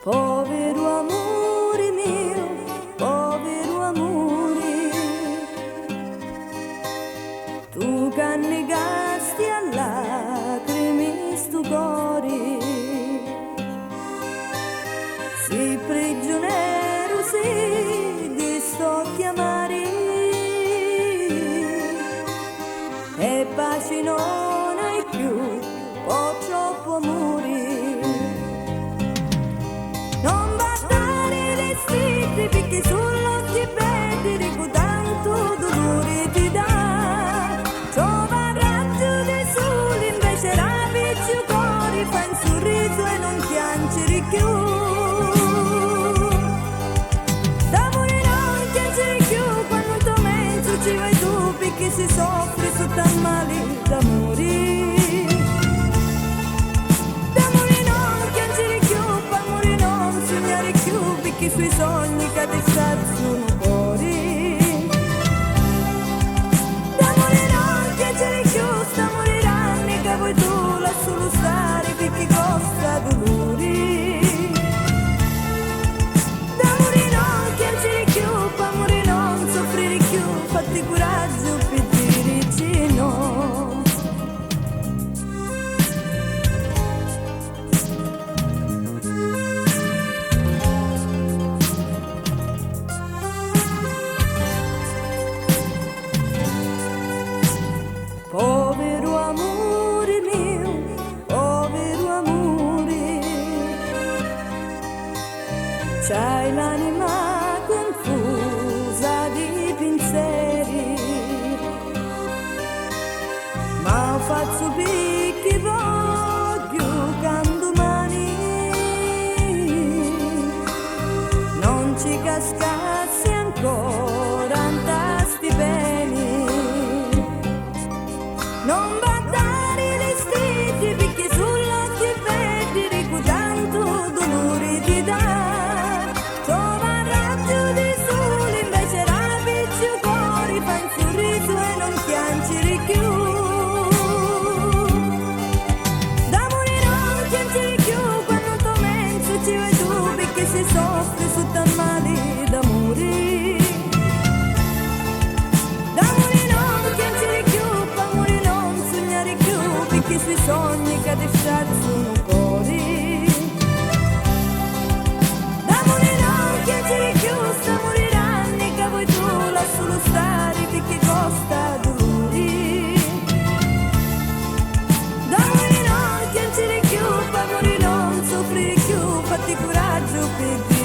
Povero amore mio, povero amore, tu che negasti a lacrime stu cuore, si prigioniero si di sto chiamare, e pace non hai più, ho troppo amore. Non battare i vestiti perché sull'occhi belli con tanto dolore ti dà. Trova il raggio del sole invece rapisci il cuore, fai un sorriso e non piangere più. D'amore non piangere più quando il tormento ci vai tu perché si soffre sotto il male d'amore. Che i suoi sogni cadessero sono cuori. D'amore non piangere più, sta moriranno che vuoi tu la solo stare perché costa dolori. D'amore non piangere più, amore non soffrire più, fatti coraggio per dirci no. Povero amore mio, povero amore, c'hai l'anima confusa di pensieri, ma faccio picchi voglio candomani, non ci cascassi ancora in tasti beni. Non battare i vestiti perché sull'occhi belli con tanto dolore ti dà. Trova il raggio di sole invece rapisci il cuore, fai un sorriso e non piangere più. D'amore non piangere più quando il tormento ci vai tu perché si soffre sotto il male d'amore. Che i suoi sogni che adesso sono cuori. D'amore non piangere più, sta moriranno che vuoi tu la solo stare perché costa dolori. D'amore non piangere più, amore non soffrire più, fatti coraggio per